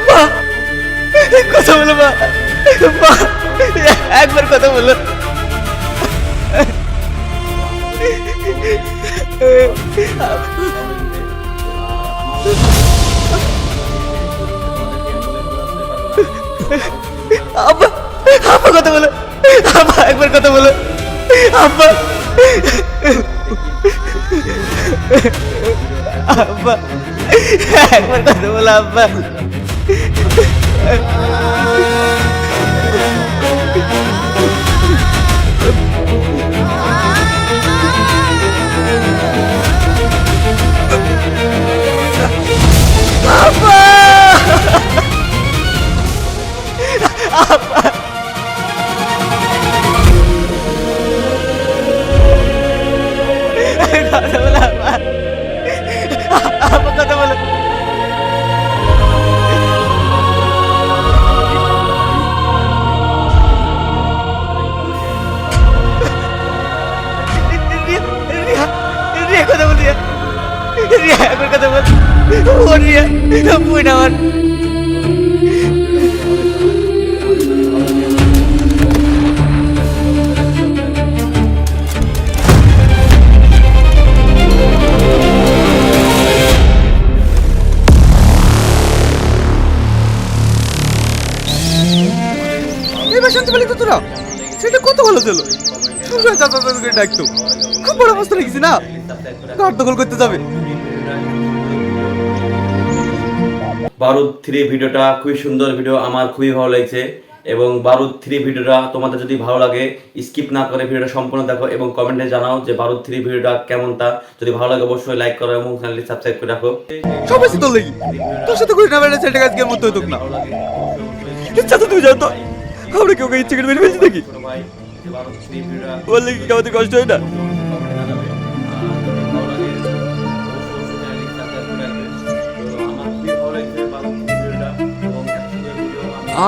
মা, কথা বলো মা। মা, একবার কথা বলো। আব্বা, আব্বা কথা বলো। আব্বা একবার কথা বলো। আব্বা, আব্বা একবার কথা বলো আব্বা। আব্বা, আব্বা, কথা বলো আব্বা। আব্বা কথা বলো। রিয়া, রিয়া কথা বল। রিয়া, রিয়া একবার কথা বল। ও রিয়া, বুঝ না আমার। এবার শান্তি পেলি তো তোরা? সেটা কত ভালো ছিল। সবসময় চাচা চাচা করে ডাকতো। খুব বড় অবস্থা রেখেছি না, ঘর দখল করতে যাবে। বারুদ 3 ভিডিওটা খুবই সুন্দর ভিডিও, আমার খুবই ভালো লাগছে। এবং বারুদ 3 ভিডিওটা তোমাদের যদি ভালো লাগে স্কিপ না করে ভিডিওটা সম্পূর্ণ দেখো এবং কমেন্টে জানাও যে বারুদ 3 ভিডিওটা কেমন। তা যদি ভালো লাগে অবশ্যই লাইক করো এবং চ্যানেলটি সাবস্ক্রাইব করে রাখো। সবাই তোর লাগি, তোর সাথে করে না বেড়ে ছেলেটা আজকের মতো হতো না। ইচ্ছা তো তুই জানতো আমরা কেউ ইচ্ছে করে মেরে ফেলছি নাকি? বললে কি আমাদের কষ্ট হয় না?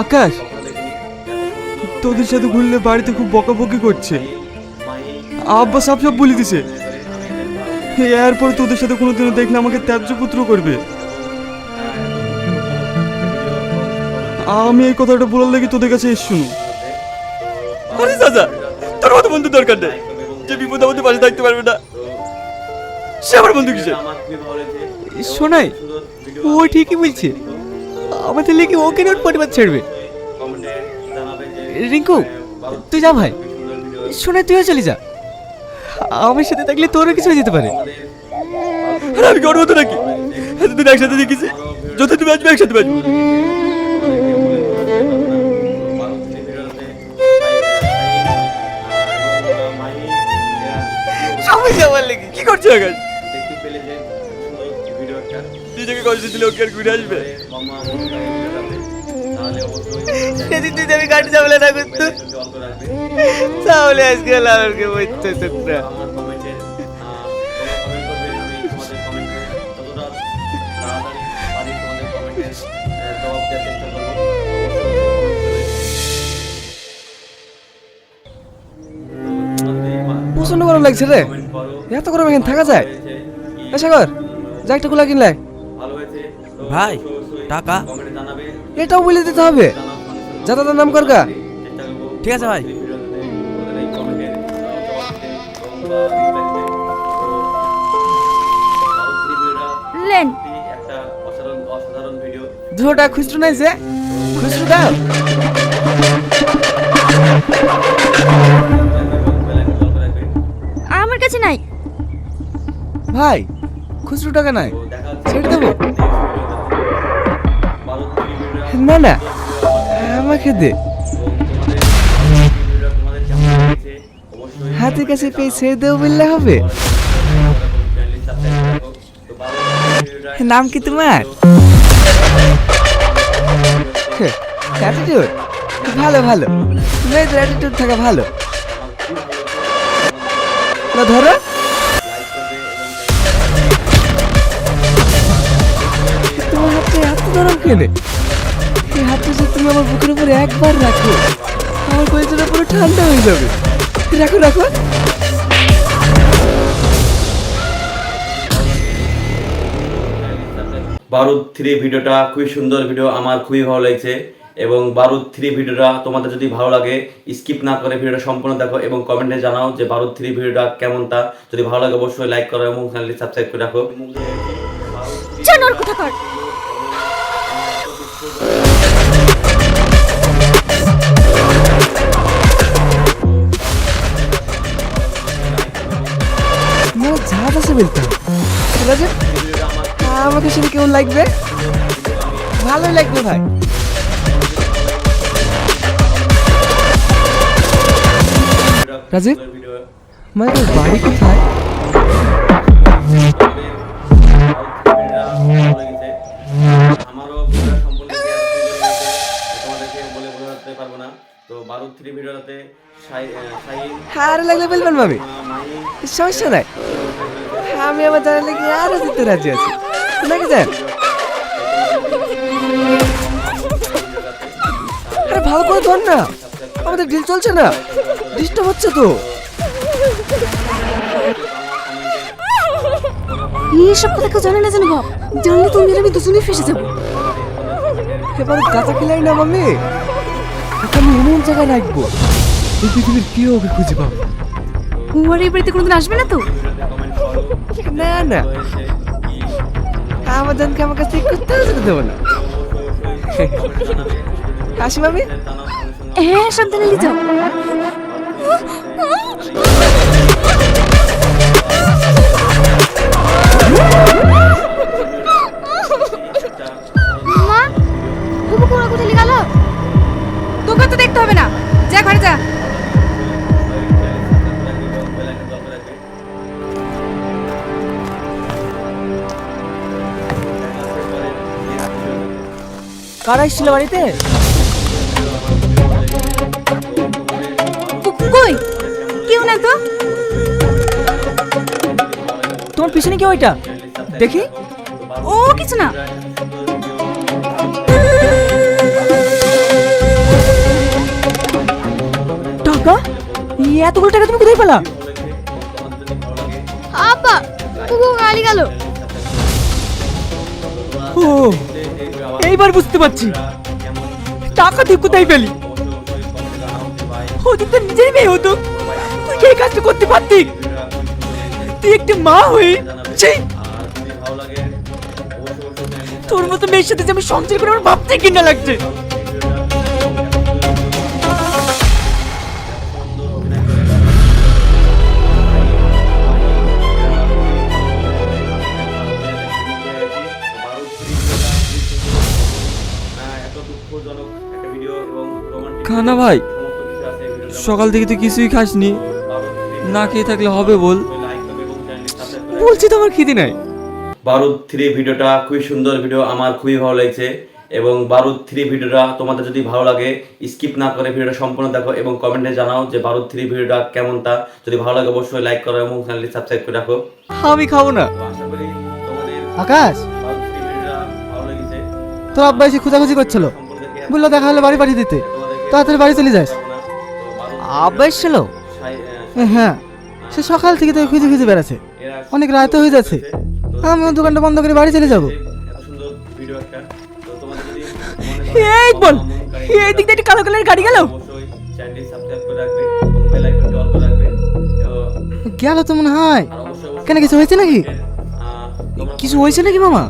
আকাশ, তোদের সাথে ঘুরলে বাড়িতে খুব বকাবকি করছে। আব্বা সব সব বলে দিছে। এরপরে তোদের সাথে কোনোদিনও দেখলে আমাকে ত্যায্য পুত্র করবে। আমি এই কথাটা বলার লাগি তোদের কাছে এসছি। আরে চাচা, তোর মতো বন্ধু দরকার নেই যে বিপদ আমাদের পাশে থাকতে পারবে না। সে আমার বন্ধু কিসে? শোনাই, ও ঠিকই বলছে। আমাদের লেগে ও কেন ওর পরিবার ছাড়বে? রিঙ্কু, তুই যা ভাই। শোনাই, তুইও চলে যা। আমার সাথে থাকলে তোরও কিছু হয়ে যেতে পারে। আরে আমি গর্ব তো নাকি? এতদিন একসাথে দেখেছি, যত তুমি আসবে একসাথে বাঁচবো। সবাই যাওয়ার লেগে কি করছো আকাশ? নিজেকে কষ্ট দিলে ওকে আর ঘুরে আসবে? সেদিন তুই যাবি গাড়ি ঝামেলা না করতো, তাহলে আজকে লালকে বলতে তোরা। প্রচন্ড গরম লাগছে রে। এত গরম এখানে থাকা যায়? সাগর, যা একটা খোলা কিনলে। ভাই টাকা এটাও বলে দিতে হবে। যা দাদার নাম কর গা। ঠিক আছে ভাই। লেন, 200 টাকা খুচরো নাই যে? খুচরো দাও। আমার কাছে নাই। ভাই, খুচরো টাকা নাই, ছেড়ে দেবো? না না, আমাকে দে। হাতের কাছে পেয়ে ছেড়ে দেবো বললে হবে? নাম কি তোমার? অ্যাটিটিউড? ভালো ভালো, মেয়েদের অ্যাটিটিউড থাকা ভালো। না ধরো। তোমার হাতে এত নরম কেনে? এই হাতটা যদি তুমি আমার বুকের উপরে একবার রাখো, আমার কলিজাটা পুরো ঠান্ডা হয়ে যাবে। রাখো রাখো। বারুদ 3 ভিডিওটা খুবই সুন্দর ভিডিও, আমার খুবই ভালো লাগছে। এবং বারুদ 3 ভিডিওটা তোমাদের যদি ভালো লাগে স্কিপ না করে ভিডিওটা সম্পূর্ণ দেখো এবং কমেন্টে জানাও যে বারুদ 3 ভিডিওটা কেমন। তা যদি ভালো লাগে অবশ্যই লাইক করো এবং চ্যানেলটি সাবস্ক্রাইব করে রাখো। জানোর কথা কর। তোমার ঝাঁজ আছে বলতে রাজীব, আমাকে শুনে কেমন লাগবে? ভালো লাগবে ভাই। রাজীব, মানে তোর বাড়ি কোথায়? আমারও ভিডিও সম্পূর্ণ তোমাদেরকে বলে বোঝাতে পারবো না। তো বারুদ 3 ভিডিওতে শাহিন আর লাগলে বলবেন মামি, সমস্যা নাই। আমি আমার জানার লেগে আরো দিতে রাজি আছি নাকি স্যার? আরে ভালো করে ধর না, আমাদের ডিল চলছে না, ডিস্টার্ব হচ্ছে তো। এইসব কথা কেউ জানে না জানো বাপ, জানলে তুমি আর আমি দুজনেই ফেসে যাবো। এবারে গাঁজা খেলাই না মামি, ওকে আমি এমন জায়গায় রাখবো এই পৃথিবীর কেউ ওকে খুঁজে পাবে ও আর এই বাড়িতে কোনোদিন আসবে না তো? না না, আমার জানকে আমার কাছে করতে যেতে দেবো না। আসি মামি। হ্যাঁ সাবধানে নিয়ে যাও। মা, তুমি কোরা কোথায় গেল? তোকে তো দেখতে হবে না, যা ঘরে যা। কারা এসেছিল বাড়িতে? কই কেউ না তো। তোমার পিছনে কি ওইটা দেখি? ও কিছু না। টাকা? এতগুলো টাকা তুমি কোথায় পেলা? আব্বা তবু গালি গেল। ও এইবার বুঝতে পারছি টাকা তুই কোথায় পেলি। ওদের তো নিজের মেয়ে হতো, তুই কি এই কাজটা করতে পারতি? তুই একটি মা হয়ে সেই তোর মতো মেয়ের সাথে যে আমি সংসার করে আমার ভাবতে কিনা লাগছে। খানা ভাই, সকাল থেকে তুই কিছুই খাসনি, না খেয়ে থাকলে হবে বল? বলছি তো আমার খিদে নাই। বারুদ 3 ভিডিওটা খুবই সুন্দর ভিডিও, আমার খুবই ভালো লাগছে। এবং বারুদ 3 ভিডিওটা তোমাদের যদি ভালো লাগে স্কিপ না করে ভিডিওটা সম্পূর্ণ দেখো এবং কমেন্টে জানাও যে বারুদ 3 ভিডিওটা কেমন। তা যদি ভালো লাগে অবশ্যই লাইক করো এবং চ্যানেলটি সাবস্ক্রাইব করে রাখো। আমি খাবো না। তো আশা করি তোমাদের আকাশ, বারুদ 3 ভিডিওটা ভালো লেগেছে। তোর আব্বা এসে খোঁজাখুঁজি করছিল, বললো দেখা হলে বাড়ি পাঠিয়ে দিতে, তাড়াতাড়ি বাড়ি চলে যাস। আব্বা এসেছিল? হ্যাঁ, সে সকাল থেকে তোকে খুঁজে খুঁজে বেড়াচ্ছে, অনেক রাত হয়ে যাচ্ছে। আমি ওর দোকানটা বন্ধ করে বাড়ি চলে যাবো। এই বল, এই দিক দিয়ে কালো কালার গাড়ি গেল। গেল তো মনে হয়। কেন কিছু হয়েছে নাকি? কিছু হয়েছে নাকি মামা?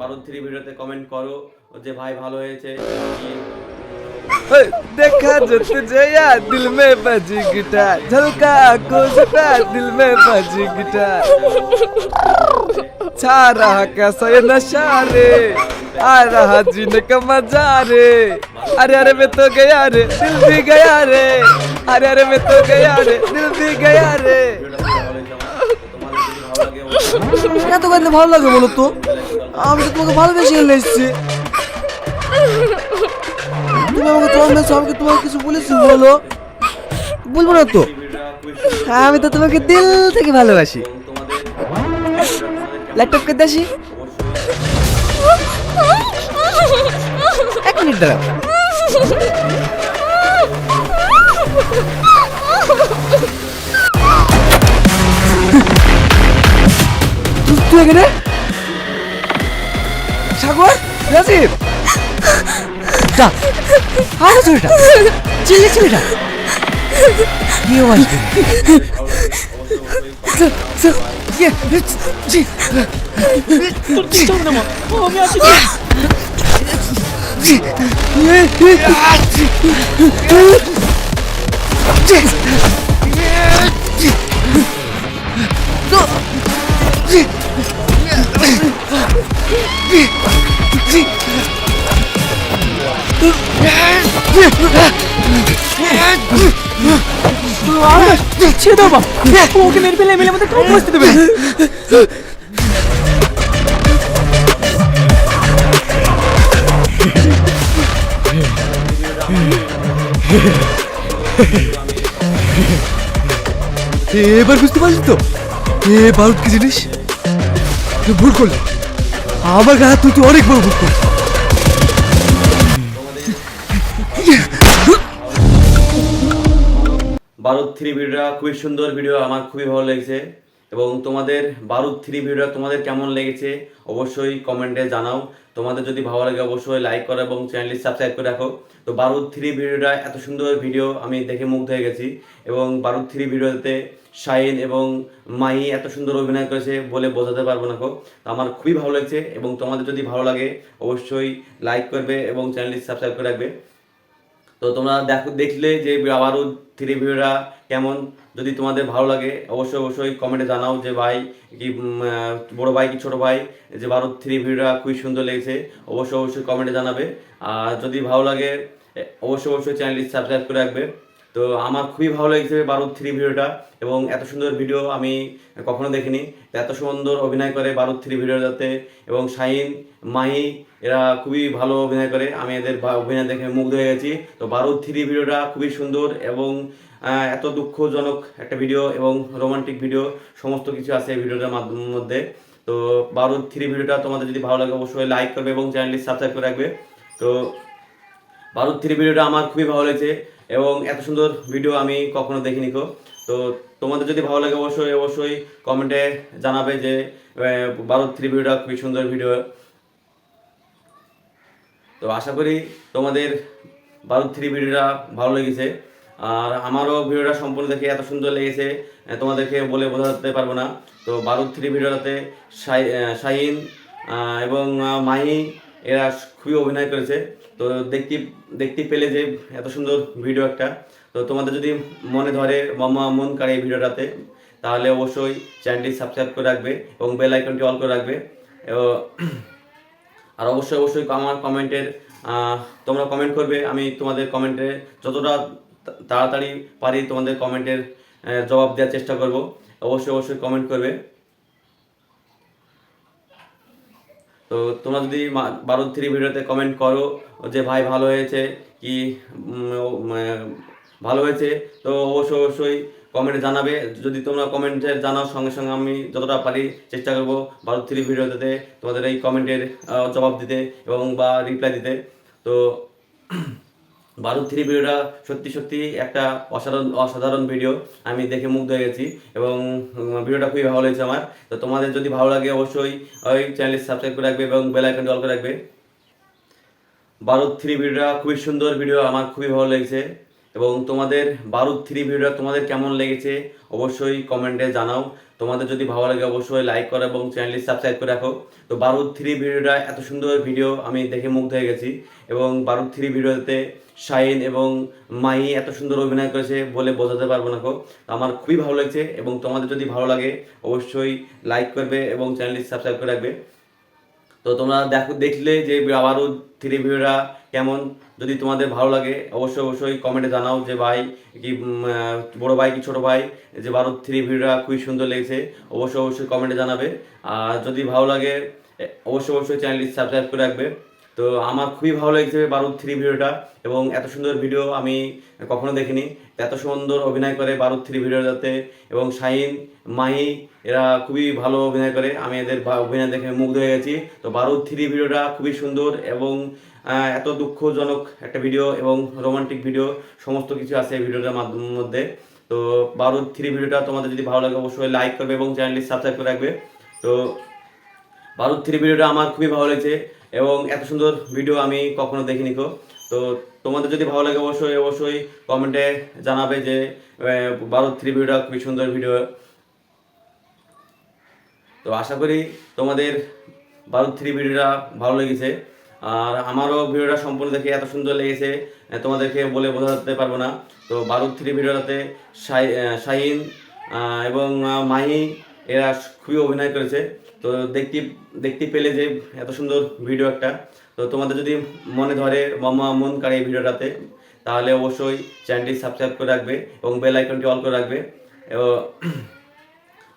বারুদ 3 ভিডিওতে কমেন্ট করো যে ভাই ভালো হয়েছে। देखा जो तुझे यार दिल में बजी गिटार, झलका को सटा दिल में बजी गिटार, छा रहा कैसा ये नशा रे, आ रहा जीने का मजा रे, अरे अरे मैं तो गया रे, दिल भी गया रे, अरे अरे मैं तो गया रे, दिल भी गया रे। এত গাইলে ভালো লাগে বলো তো? আমি তো তোমাকে ভালোবেসে এসেছি, তুমি আমাকে ভালোবেসো, আমাকে তোমাকে কিছু বলেছি বলো? বলবো না তো, আমি তো তোমাকে দিল থেকে ভালোবাসি। ল্যাপটপ কে দাসি, এক মিনিট দাঁড়াও। তুই এখানে? সাগর, রাজীব, যা আরো ছেলেটা চিল্লে ছেলেটা কেউ আসবে ছেড়ে দাও বাবা, ওকে মেরে ফেলে এমএলএ আমাদের কাউ বসতে দেবে না। এবার বুঝতে পারলি তো বারুদ কি জিনিস? তুই ভুল করলি, আমার গায়ে তুই অনেক বড় ভুল করলি। বারুদ 3 ভিডিওটা খুবই সুন্দর ভিডিও, আমার খুবই ভালো লেগেছে। এবং তোমাদের বারুদ 3 ভিডিওটা তোমাদের কেমন লেগেছে অবশ্যই কমেন্টে জানাও। তোমাদের যদি ভালো লাগে অবশ্যই লাইক করো এবং চ্যানেলটি সাবস্ক্রাইব করে রাখো। তো বারুদ 3 ভিডিওটা এত সুন্দর ভিডিও, আমি দেখে মুগ্ধ হয়ে গেছি। এবং বারুদ 3 ভিডিওতে শাহিন এবং মাহি এত সুন্দর অভিনয় করেছে বলে বোঝাতে পারবো না। তো আমার খুবই ভালো লাগছে। এবং তোমাদের যদি ভালো লাগে অবশ্যই লাইক করবে এবং চ্যানেলটি সাবস্ক্রাইব করে রাখবে। তো তোমরা দেখলে যে বারুদ 3 ভিডিওটা কেমন, যদি তোমাদের ভালো লাগে অবশ্যই কমেন্টে জানাও যে ভাই কি বড় ভাই কি ছোট ভাই যে বারুদ 3 ভিডিওটা খুবই সুন্দর লেগেছে। অবশ্যই কমেন্টে জানাবে। আর যদি ভালো লাগে অবশ্যই চ্যানেলটি সাবস্ক্রাইব করে রাখবে। তো আমার খুবই ভালো লেগেছে বারুদ 3 ভিডিওটা। এবং এত সুন্দর ভিডিও আমি কখনো দেখিনি। এত সুন্দর অভিনয় করে বারুদ 3 ভিডিওটাতে। এবং শাহিন, মাহি এরা খুবই ভালো অভিনয় করে, আমি এদের অভিনয় দেখে মুগ্ধ হয়ে গেছি। তো বারুদ 3 ভিডিওটা খুবই সুন্দর এবং এত দুঃখজনক একটা ভিডিও এবং রোমান্টিক ভিডিও সমস্ত কিছু আছে এই ভিডিওটার মধ্যে। তো বারুদ 3 ভিডিওটা তোমাদের যদি ভালো লাগে অবশ্যই লাইক করবে এবং চ্যানেলটি সাবস্ক্রাইব করে রাখবে। তো বারুদ 3 ভিডিওটা আমার খুবই ভালো লেগেছে এবং এত সুন্দর ভিডিও আমি কখনো দেখিনি। তো তোমাদের যদি ভালো লাগে অবশ্যই কমেন্টে জানাবে যে বারুদ 3 ভিডিওটা খুবই সুন্দর ভিডিও। তো আশা করি তোমাদের বারুদ 3 ভিডিওটা ভালো লেগেছে। আর আমারও ভিডিওটা সম্পূর্ণ দেখে এত সুন্দর লেগেছে তোমাদেরকে বলে বোঝাতে পারবো না। তো বারুদ 3 ভিডিওটাতে শাহিন এবং মাহি এরা খুবই অভিনয় করেছে। তো দেখতে পেলে যে এত সুন্দর ভিডিও একটা। তো তোমাদের যদি মনে ধরে মন কাড়ে এই ভিডিওটাতে তাহলে অবশ্যই চ্যানেলটি সাবস্ক্রাইব করে রাখবে এবং বেল আইকনটি অল করে রাখবে। আর অবশ্যই আমার কমেন্টের তোমরা কমেন্ট করবে, আমি তোমাদের কমেন্টে যতটা তাড়াতাড়ি পারি তোমাদের কমেন্টের জবাব দেওয়ার চেষ্টা করব। অবশ্যই কমেন্ট করবে। তো তোমরা যদি বারুদ 3 ভিডিওতে কমেন্ট করো যে ভাই ভালো হয়েছে কি ভালো হয়েছে, তো অবশ্যই কমেন্টে জানাবে। যদি তোমরা কমেন্টে জানাও সঙ্গে সঙ্গে আমি যতটা পারি চেষ্টা করবো বারুদ 3 ভিডিওতে তোমাদের এই কমেন্টের জবাব দিতে এবং বা রিপ্লাই দিতে। তো বারুদ 3 ভিডিওটা সত্যি একটা অসাধারণ ভিডিও, আমি দেখে মুগ্ধ হয়ে গেছি এবং ভিডিওটা খুবই ভালো লেগেছে আমার। তো তোমাদের যদি ভালো লাগে অবশ্যই ওই চ্যানেলটি সাবস্ক্রাইব করে রাখবে এবং বেল আইকনটি অল করে রাখবে। বারুদ 3 ভিডিওটা খুবই সুন্দর ভিডিও, আমার খুবই ভালো লেগেছে। এবং তোমাদের বারুদ 3 ভিডিওটা তোমাদের কেমন লেগেছে অবশ্যই কমেন্টে জানাও। তোমাদের যদি ভালো লাগে অবশ্যই লাইক করো এবং চ্যানেলটি সাবস্ক্রাইব করে রাখো। তো বারুদ 3 ভিডিওটা এত সুন্দর ভিডিও, আমি দেখে মুগ্ধ হয়ে গেছি। এবং বারুদ 3 ভিডিওতে শাহিন এবং মাহি এত সুন্দর অভিনয় করেছে বলে বোঝাতে পারবো না। আমার খুবই ভালো লাগছে। এবং তোমাদের যদি ভালো লাগে অবশ্যই লাইক করবে এবং চ্যানেলটি সাবস্ক্রাইব করে রাখবে। তো তোমরা দেখলে যে বারুদ 3 ভিডিওটা কেমন, যদি তোমাদের ভালো লাগে অবশ্যই কমেন্টে জানাও যে ভাই কি বড় ভাই কি ছোট ভাই যে বারুদ 3 ভিডিওটা খুবই সুন্দর লেগেছে। অবশ্যই কমেন্টে জানাবে। আর যদি ভালো লাগে অবশ্যই চ্যানেলটি সাবস্ক্রাইব করে রাখবে। তো আমার খুবই ভালো লেগেছে বারুদ 3 ভিডিওটা, এবং এত সুন্দর ভিডিও আমি কখনো দেখিনি। এত সুন্দর অভিনয় করে বারুদ 3 ভিডিওটাতে, এবং শাহিন, মাহি এরা খুবই ভালো অভিনয় করে, আমি এদের অভিনয় দেখে মুগ্ধ হয়ে গেছি। তো বারুদ 3 ভিডিওটা খুবই সুন্দর, এবং এত দুঃখজনক একটা ভিডিও এবং রোমান্টিক ভিডিও সমস্ত কিছু আছে এই ভিডিওটার মধ্যে। তো বারুদ 3 ভিডিওটা তোমাদের যদি ভালো লাগে অবশ্যই লাইক করবে এবং চ্যানেলটি সাবস্ক্রাইব করে রাখবে। তো বারুদ 3 ভিডিওটা আমার খুবই ভালো লেগেছে, এবং এত সুন্দর ভিডিও আমি কখনো দেখিনি। তো তোমাদের যদি ভালো লাগে অবশ্যই অবশ্যই কমেন্টে জানাবে যে বারুদ 3 ভিডিওটা খুবই সুন্দর ভিডিও। তো আশা করি তোমাদের বারুদ 3 ভিডিওটা ভালো লেগেছে, আর আমারও ভিডিওটা সম্পূর্ণ দেখে এত সুন্দর লেগেছে তোমাদেরকে বলে বোঝাতে পারবো না। তো বারুদ 3 ভিডিওটাতে শাহিন এবং মাহি এরা খুবই অভিনয় করেছে। তো দেখতে পেলে যে এত সুন্দর ভিডিও একটা। তো তোমাদের যদি মনে ধরে মন কাড়ে এই ভিডিওটাতে, তাহলে অবশ্যই চ্যানেলটি সাবস্ক্রাইব করে রাখবে এবং বেল আইকনটি অল করে রাখবে।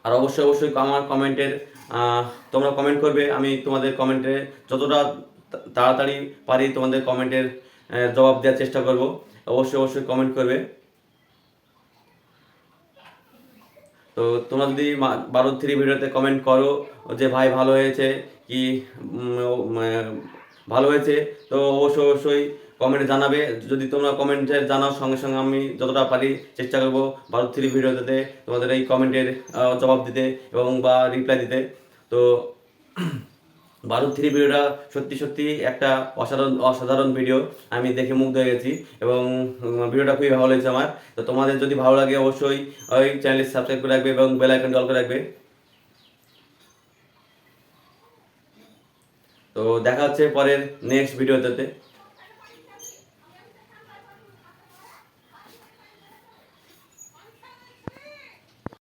আর অবশ্যই অবশ্যই আমার কমেন্টের তোমরা কমেন্ট করবে, আমি তোমাদের কমেন্টে যতটা তাড়াতাড়ি পারি তোমাদের কমেন্টের জবাব দেওয়ার চেষ্টা করব। অবশ্যই অবশ্যই কমেন্ট করবে। তো তোমরা যদি বারুদ 3 ভিডিওতে কমেন্ট করো যে ভাই ভালো হয়েছে কি ভালো হয়েছে, তো অবশ্যই অবশ্যই কমেন্টে জানাবে। যদি তোমরা কমেন্টে জানাও সঙ্গে সঙ্গে আমি যতটা পারি চেষ্টা করবো বারুদ 3 ভিডিওতে তোমাদের এই কমেন্টের জবাব দিতে এবং বা রিপ্লাই দিতে। তো বারুদ 3 ভিডিওটা সত্যি সত্যি একটা অসাধারণ ভিডিও, আমি দেখে মুগ্ধ হয়ে গেছি, এবং ভিডিওটা খুবই ভালো লেগেছে আমার। তো তোমাদের যদি ভালো লাগে অবশ্যই ওই চ্যানেলটি সাবস্ক্রাইব করে রাখবে এবং বেল আইকনটি অল করে রাখবে। তো দেখা হচ্ছে পরের নেক্সট ভিডিওতে।